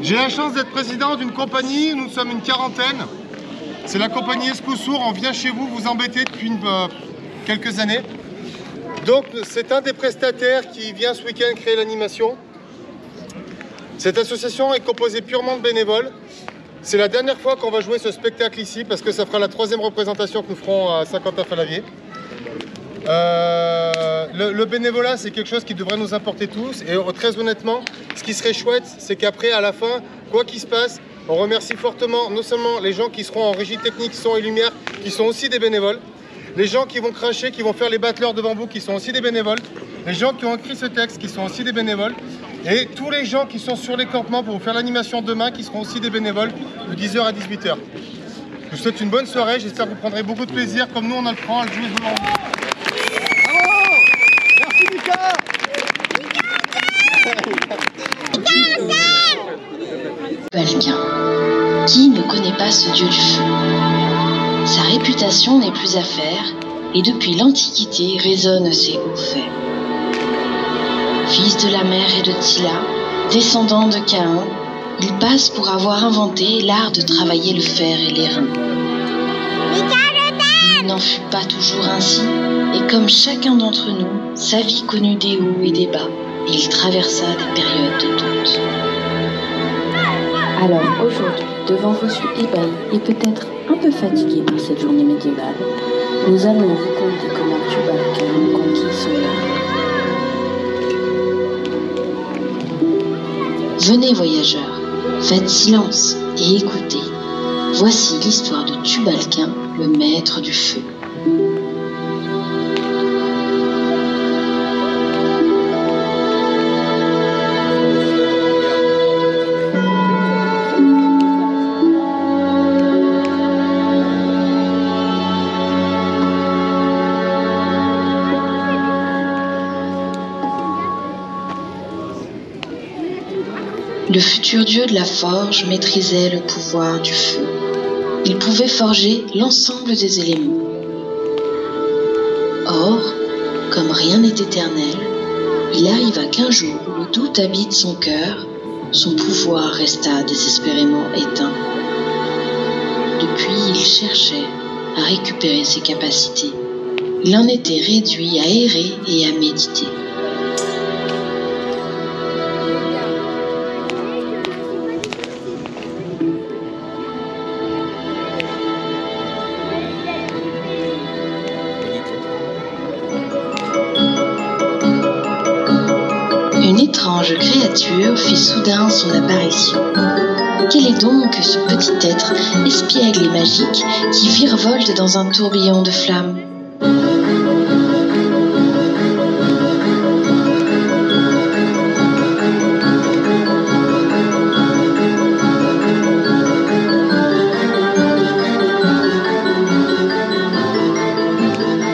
J'ai la chance d'être président d'une compagnie, nous sommes une quarantaine. C'est la compagnie Escoussour, on vient chez vous vous embêter depuis quelques années. Donc c'est un des prestataires qui vient ce week-end créer l'animation. Cette association est composée purement de bénévoles. C'est la dernière fois qu'on va jouer ce spectacle ici parce que ça fera la 3e représentation que nous ferons à Saint-Quentin-Fallavier. Le bénévolat, c'est quelque chose qui devrait nous importer tous. Et très honnêtement, ce qui serait chouette, c'est qu'après, à la fin, quoi qu'il se passe, on remercie fortement non seulement les gens qui seront en régie technique, son et lumière, qui sont aussi des bénévoles, les gens qui vont cracher, qui vont faire les battleurs de bambou, qui sont aussi des bénévoles, les gens qui ont écrit ce texte, qui sont aussi des bénévoles, et tous les gens qui sont sur les campements pour vous faire l'animation demain, qui seront aussi des bénévoles, de 10h à 18h. Je vous souhaite une bonne soirée, j'espère que vous prendrez beaucoup de plaisir, comme nous on a le prend, à le jouer devant vous. Balquin. Qui ne connaît pas ce dieu du feu? Sa réputation n'est plus à faire, et depuis l'Antiquité résonnent ses hauts faits. Fils de la mer et de Tila, descendant de Caïn, il passe pour avoir inventé l'art de travailler le fer et l'airain. Il n'en fut pas toujours ainsi, et comme chacun d'entre nous, sa vie connut des hauts et des bas, et il traversa des périodes de doute. Alors aujourd'hui, devant vos yeux ébahis et peut-être un peu fatigués par cette journée médiévale, nous allons vous conter comment Tubalcain conquit son art. Venez voyageurs, faites silence et écoutez. Voici l'histoire de Tubalcain, le maître du feu. Le futur dieu de la forge maîtrisait le pouvoir du feu. Il pouvait forger l'ensemble des éléments. Or, comme rien n'est éternel, il arriva qu'un jour où le doute habite son cœur, son pouvoir resta désespérément éteint. Depuis, il cherchait à récupérer ses capacités. Il en était réduit à errer et à méditer. Une étrange créature fit soudain son apparition. Quel est donc ce petit être espiègle et magique qui virevolte dans un tourbillon de flammes?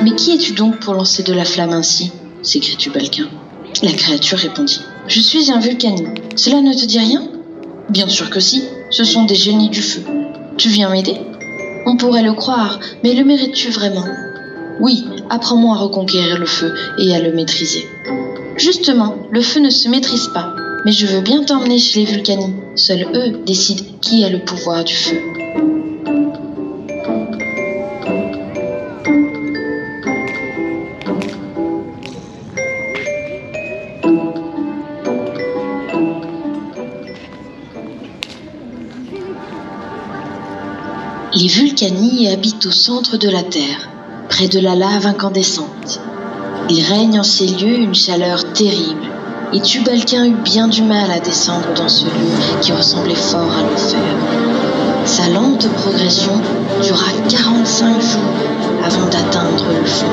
Mais qui es-tu donc pour lancer de la flamme ainsi? S'écria Tubalcain. La créature répondit. Je suis un Vulcani. Cela ne te dit rien? Bien sûr que si, ce sont des génies du feu. Tu viens m'aider? On pourrait le croire, mais le mérites-tu vraiment? Oui, apprends-moi à reconquérir le feu et à le maîtriser. Justement, le feu ne se maîtrise pas, mais je veux bien t'emmener chez les Vulcani. Seuls eux décident qui a le pouvoir du feu. Les Vulcani habitent au centre de la Terre, près de la lave incandescente. Il règne en ces lieux une chaleur terrible, et Tubalcain eut bien du mal à descendre dans ce lieu qui ressemblait fort à l'enfer. Sa lente progression dura 45 jours avant d'atteindre le fond.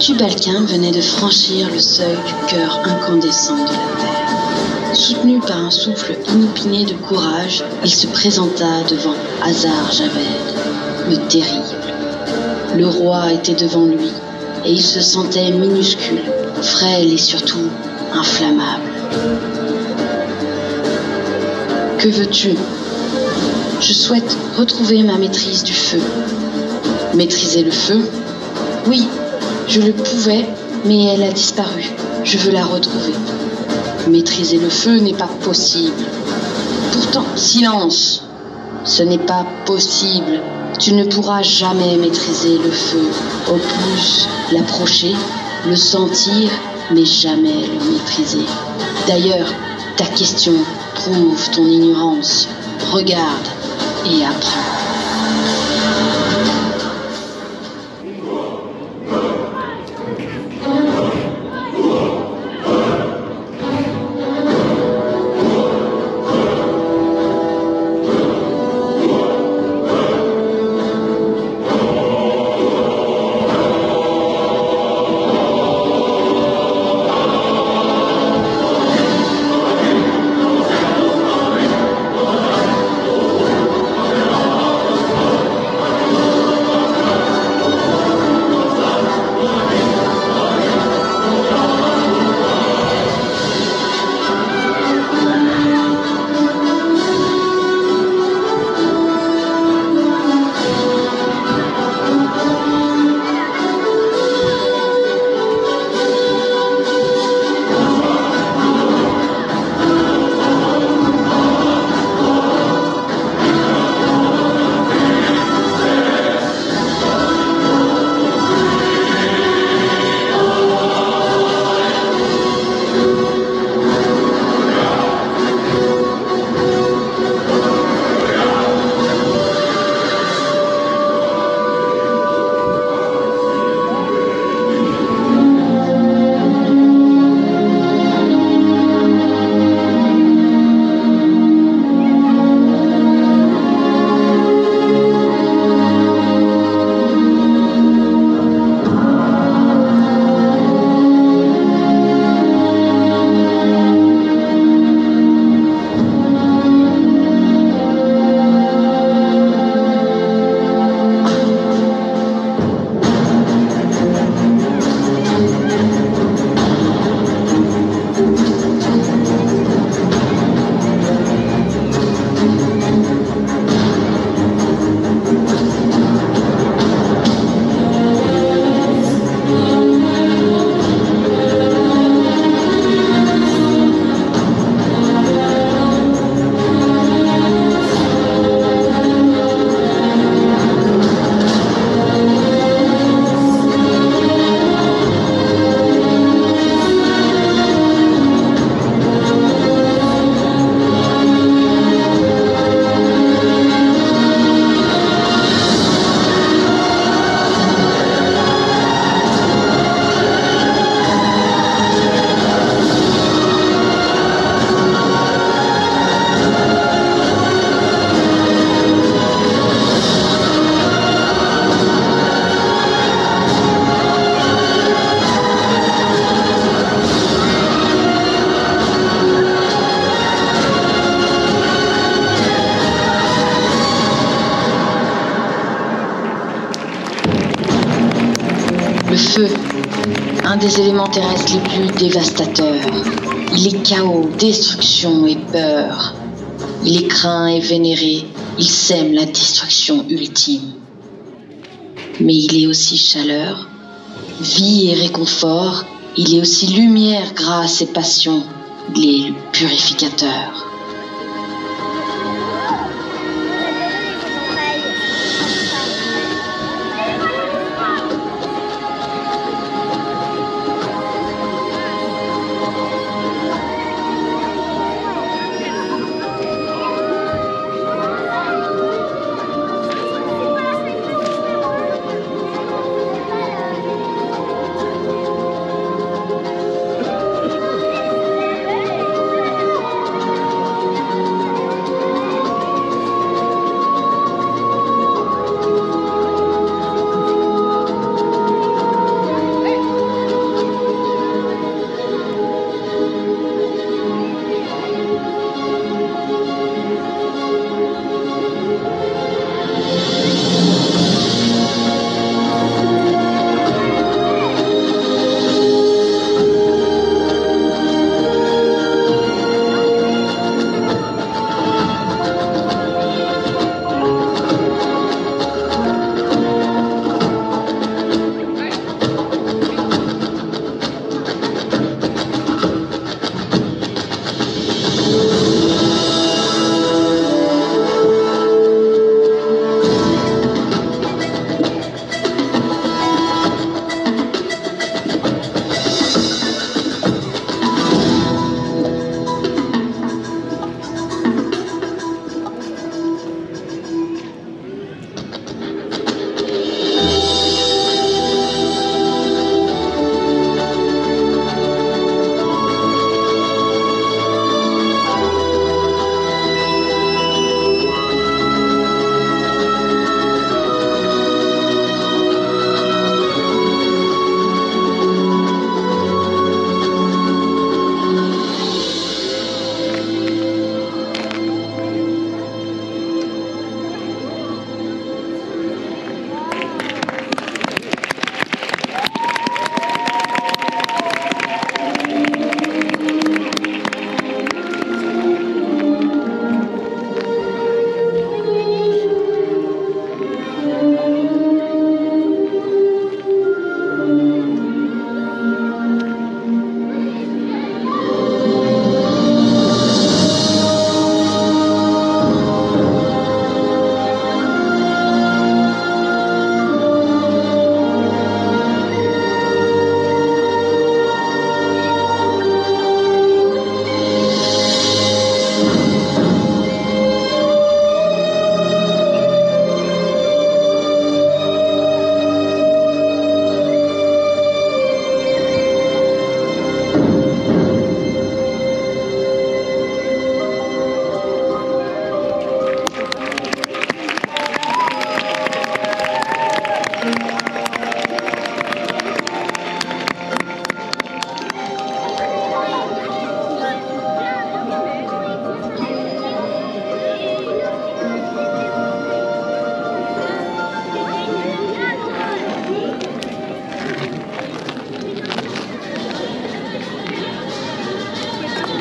Tubalcain venait de franchir le seuil du cœur incandescent de la terre. Soutenu par un souffle inopiné de courage, il se présenta devant Azar-Javed, le terrible. Le roi était devant lui, et il se sentait minuscule, frêle et surtout inflammable. « Que veux-tu ? Je souhaite retrouver ma maîtrise du feu. » Maîtriser le feu ? Oui, je le pouvais, mais elle a disparu. Je veux la retrouver. Maîtriser le feu n'est pas possible. Pourtant, silence ! Ce n'est pas possible. Tu ne pourras jamais maîtriser le feu. Au plus, l'approcher, le sentir, mais jamais le maîtriser. D'ailleurs, ta question prouve ton ignorance. Regarde et apprends. Le feu, un des éléments terrestres les plus dévastateurs. Il est chaos, destruction et peur. Il est craint et vénéré. Il sème la destruction ultime. Mais il est aussi chaleur, vie et réconfort. Il est aussi lumière, grâce et passion. Il est le purificateur.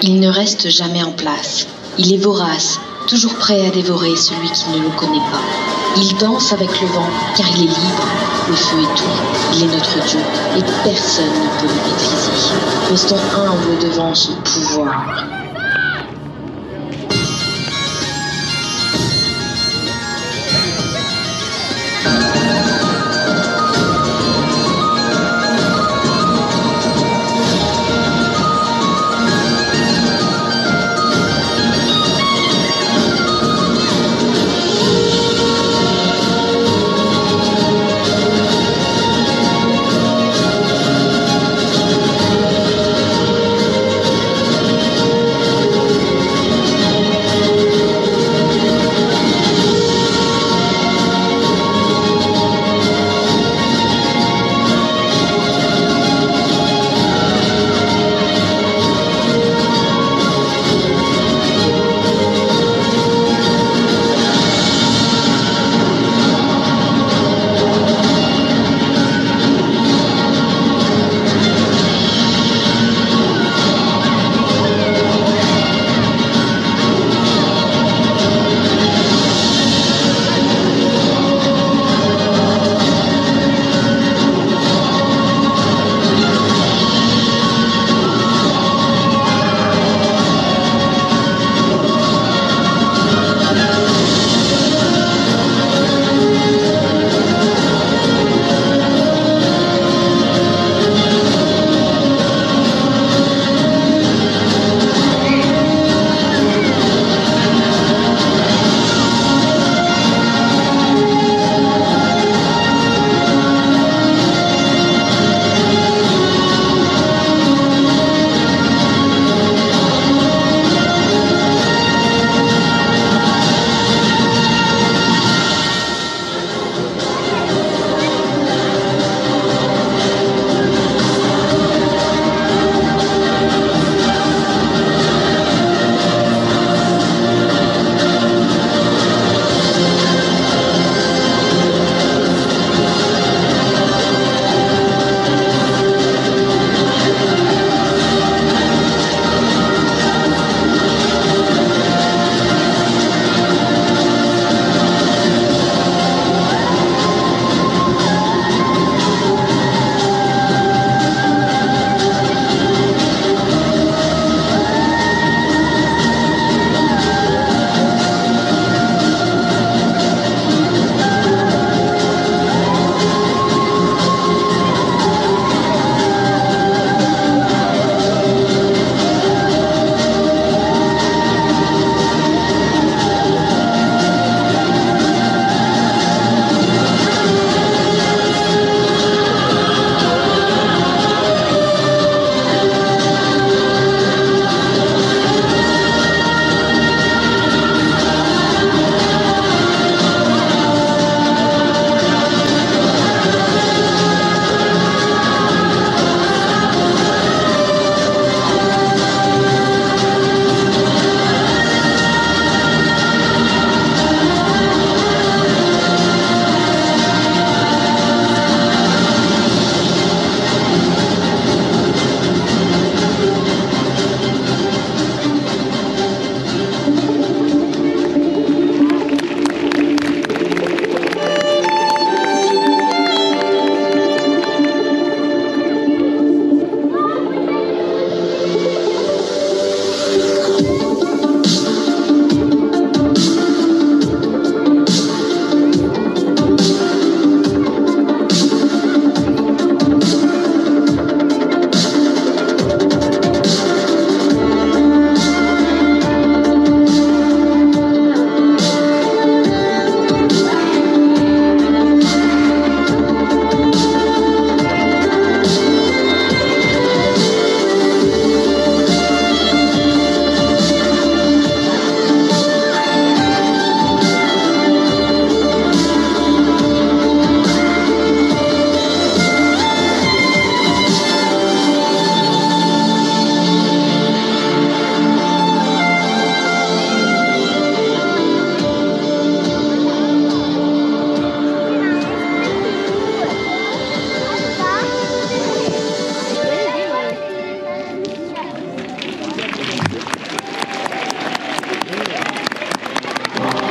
Il ne reste jamais en place. Il est vorace, toujours prêt à dévorer celui qui ne le connaît pas. Il danse avec le vent, car il est libre. Le feu est tout, il est notre Dieu, et personne ne peut le maîtriser. Restons humbles devant son pouvoir.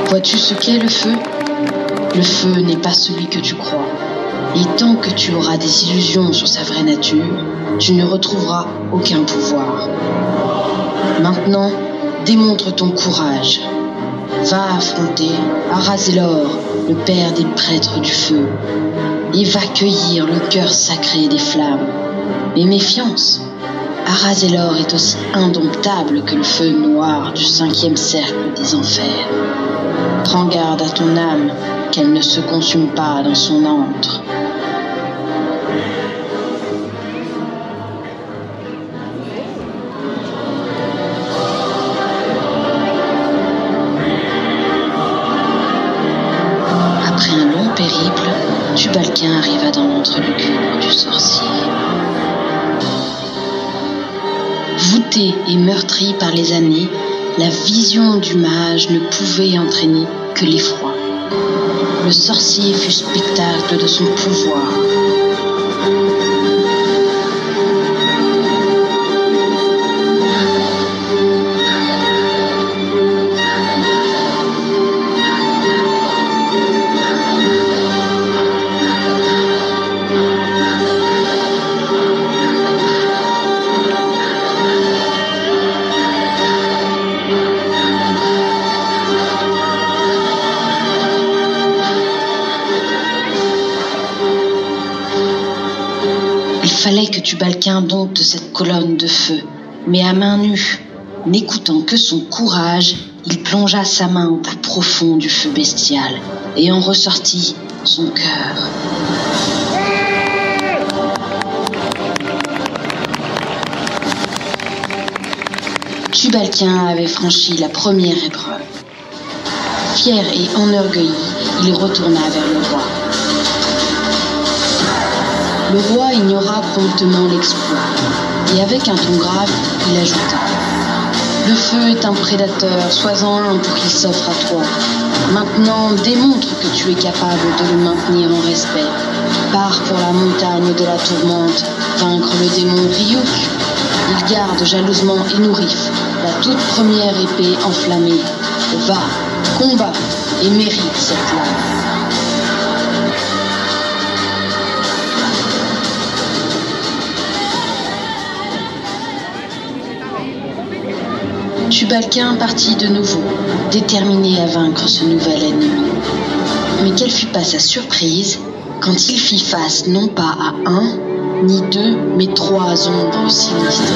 Vois-tu ce qu'est le feu? Le feu n'est pas celui que tu crois. Et tant que tu auras des illusions sur sa vraie nature, tu ne retrouveras aucun pouvoir. Maintenant, démontre ton courage. Va affronter Arazelor, le père des prêtres du feu, et va cueillir le cœur sacré des flammes. Mais méfiance, Arazelor est aussi indomptable que le feu noir du 5e cercle des enfers. Prends garde à ton âme, qu'elle ne se consume pas dans son antre. Après un long périple, Tubalcain arriva dans l'antre lugubre du sorcier. Voûté et meurtri par les années, la vision du mage ne pouvait entraîner que l'effroi. Le sorcier fut spectacle de son pouvoir. Il fallait que Tubalcain dompte cette colonne de feu, mais à main nue, n'écoutant que son courage, il plongea sa main au plus profond du feu bestial et en ressortit son cœur. Tubalcain avait franchi la première épreuve. Fier et enorgueilli, il retourna vers le roi. Le roi ignora promptement l'exploit, et avec un ton grave, il ajouta « Le feu est un prédateur, sois-en un pour qu'il s'offre à toi. Maintenant, démontre que tu es capable de le maintenir en respect. Pars pour la montagne de la tourmente, vaincre le démon Ryuk. Il garde jalousement Enurif, la toute première épée enflammée. Va, combat et mérite cette lame. » Tubalcain partit de nouveau, déterminé à vaincre ce nouvel ennemi. Mais quelle fut pas sa surprise quand il fit face non pas à un, ni deux, mais 3 ombres sinistres.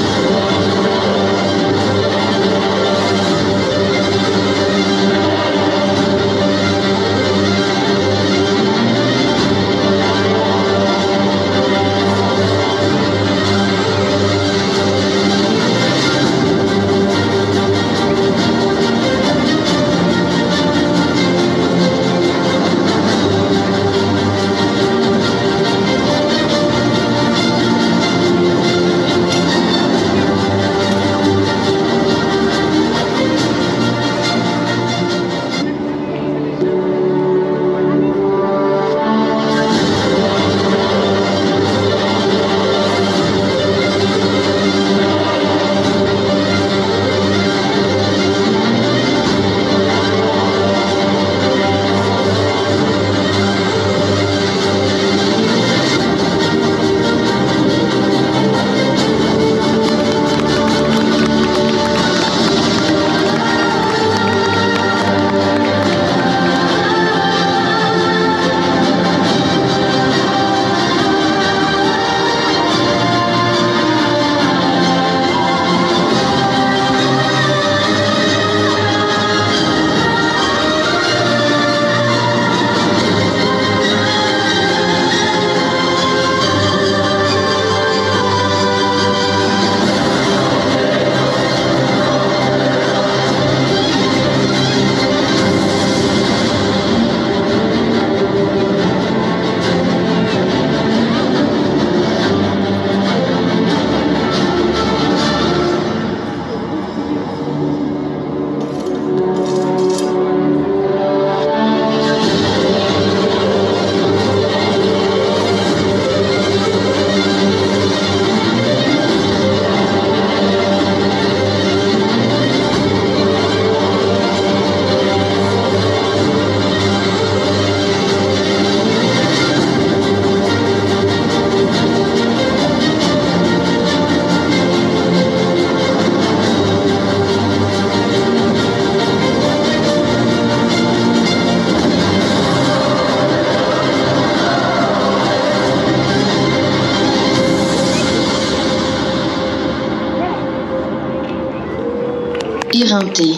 éreinté,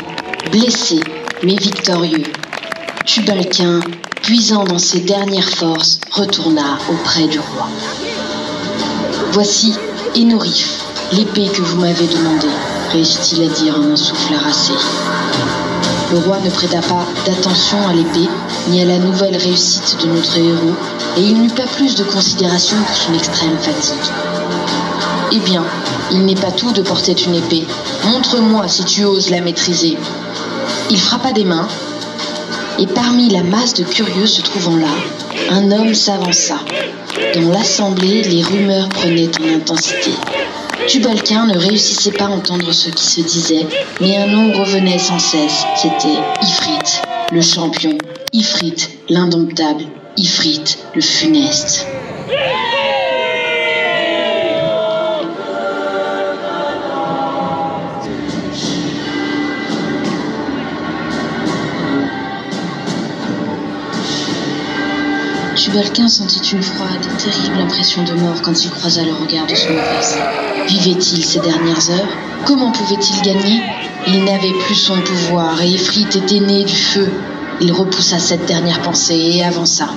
blessé, mais victorieux. Tubalcain, puisant dans ses dernières forces, retourna auprès du roi. « Voici Énorif, l'épée que vous m'avez demandée, » réussit-il à dire en un souffle harassé. Le roi ne prêta pas d'attention à l'épée, ni à la nouvelle réussite de notre héros, et il n'eut pas plus de considération pour son extrême fatigue. « Eh bien, il n'est pas tout de porter une épée. Montre-moi si tu oses la maîtriser. » Il frappa des mains, et parmi la masse de curieux se trouvant là, un homme s'avança. Dans l'assemblée, les rumeurs prenaient en intensité. Tubalcain ne réussissait pas à entendre ce qui se disait, mais un nom revenait sans cesse. C'était Ifrit, le champion. Ifrit, l'indomptable. Ifrit, le funeste. Tubalcain sentit une froide et terrible impression de mort quand il croisa le regard de son maîtresse. Vivait-il ces dernières heures? Comment pouvait-il gagner? Il n'avait plus son pouvoir et Ifrit était né du feu. Il repoussa cette dernière pensée et avança.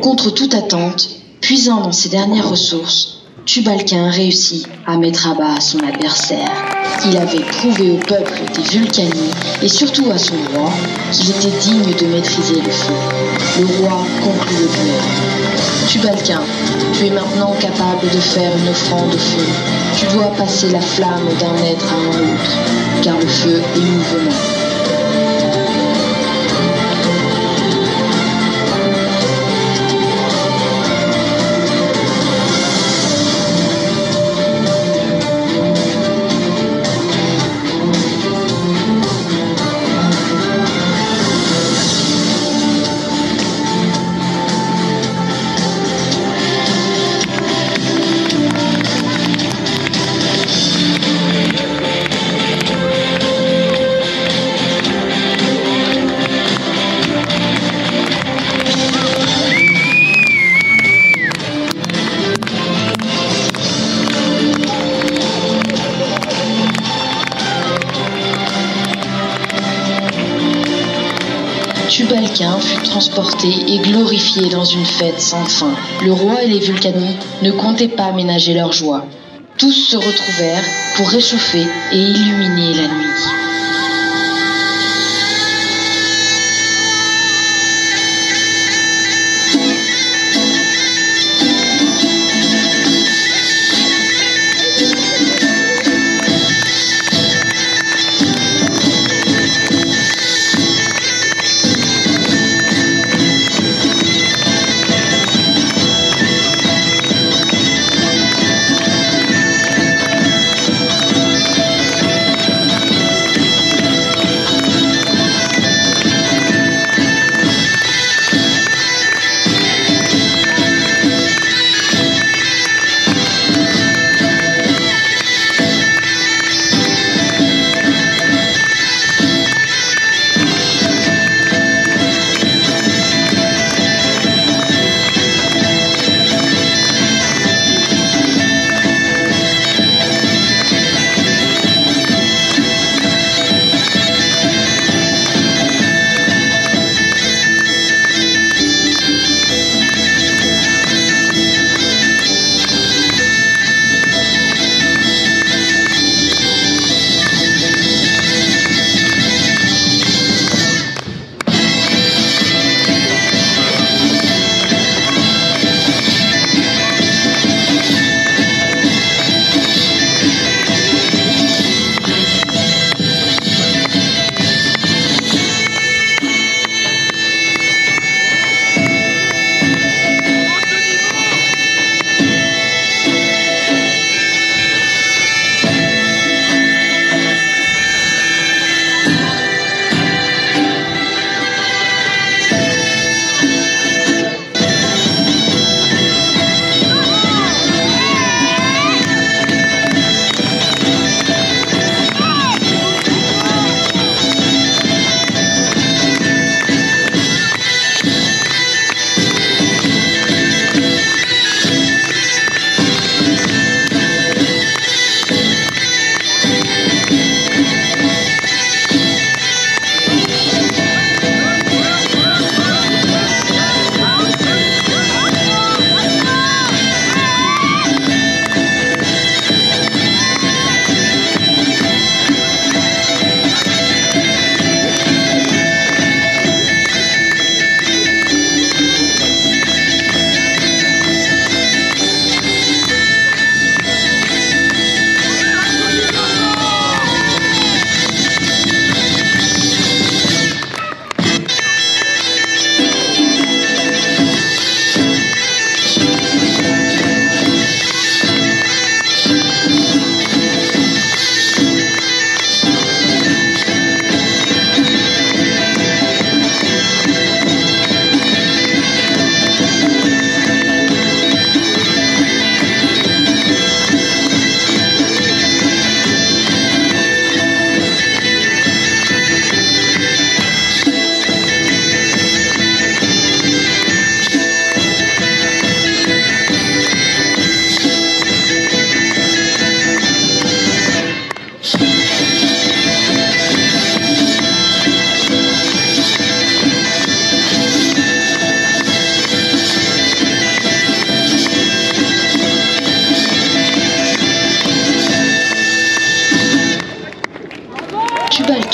Contre toute attente, puisant dans ses dernières ressources, Tubalcain réussit à mettre à bas son adversaire. Il avait prouvé au peuple des Vulcanies et surtout à son roi qu'il était digne de maîtriser le feu. Le roi conclut le duel. Tubalcain, tu es maintenant capable de faire une offrande au feu. Tu dois passer la flamme d'un être à un autre, car le feu est mouvement. Tubalcain fut transporté et glorifié dans une fête sans fin. Le roi et les Vulcanies ne comptaient pas ménager leur joie. Tous se retrouvèrent pour réchauffer et illuminer la nuit.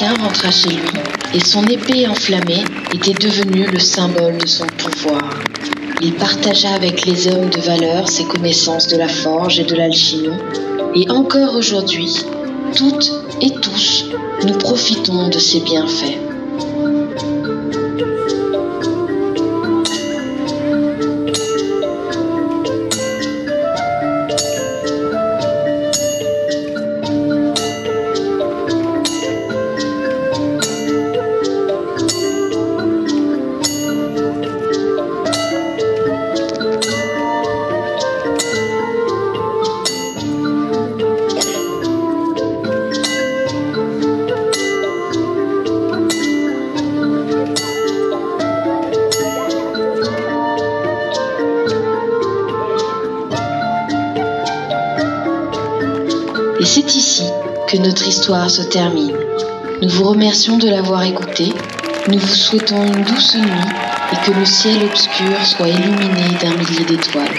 Balquin rentra chez lui et son épée enflammée était devenue le symbole de son pouvoir. Il partagea avec les hommes de valeur ses connaissances de la forge et de l'alchimie, et encore aujourd'hui, toutes et tous, nous profitons de ses bienfaits. Et c'est ici que notre histoire se termine. Nous vous remercions de l'avoir écoutée. Nous vous souhaitons une douce nuit et que le ciel obscur soit illuminé d'un millier d'étoiles.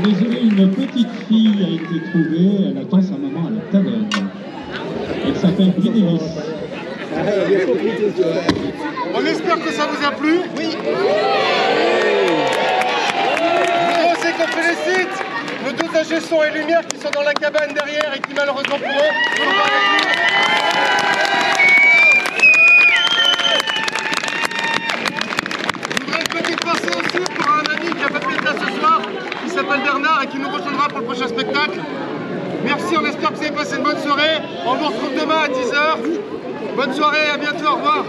Désolé, une petite fille a été trouvée, elle attend sa maman à la taverne. Elle s'appelle Brinélis. On espère que ça vous a plu. Oui. Nous aussi qu'on félicite nos deux ingé son et lumière qui sont dans la cabane derrière et qui malheureusement pour eux sont pas avec nous. Je voudrais une petite pensée aussi pour un ami qui a pas pu être là ce soir, qui s'appelle Bernard et qui nous rejoindra pour le prochain spectacle. Merci, on espère que vous avez passé une bonne soirée. On vous retrouve demain à 10 h. Bonne soirée, à bientôt, au revoir.